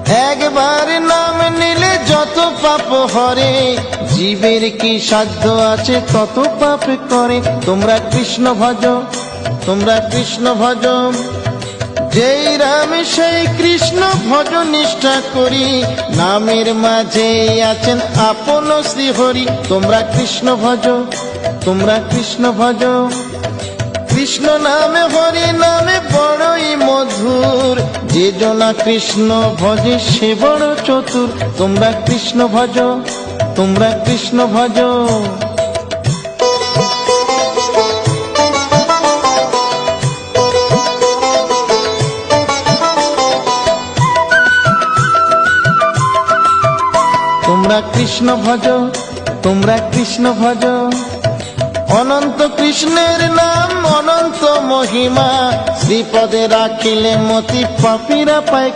একবার নাম নিলে যত পাপ হরে, জীবের কি সাধ্য আছে তত পাপ করে। তোমরা কৃষ্ণ ভজ, তোমরা কৃষ্ণ ভজ, যেই রাম সেই কৃষ্ণ ভজ নিষ্ঠা করি, নামের মাঝে আছেন আপন শ্রীহরি। তোমরা কৃষ্ণ ভজ, তোমরা কৃষ্ণ ভজ, কৃষ্ণ নামে হরি নামে বড়ই মধুর, যে জনা কৃষ্ণ ভজে সে বড় চতুর। তোমরা কৃষ্ণ ভজ, তোমরা কৃষ্ণ ভজ। তোমরা কৃষ্ণ ভজ, তোমরা কৃষ্ণ ভজ, অনন্ত কৃষ্ণের নাম অনন্ত মহিমা, শ্রীপদে রাখিলে মতি পাপীরা পায়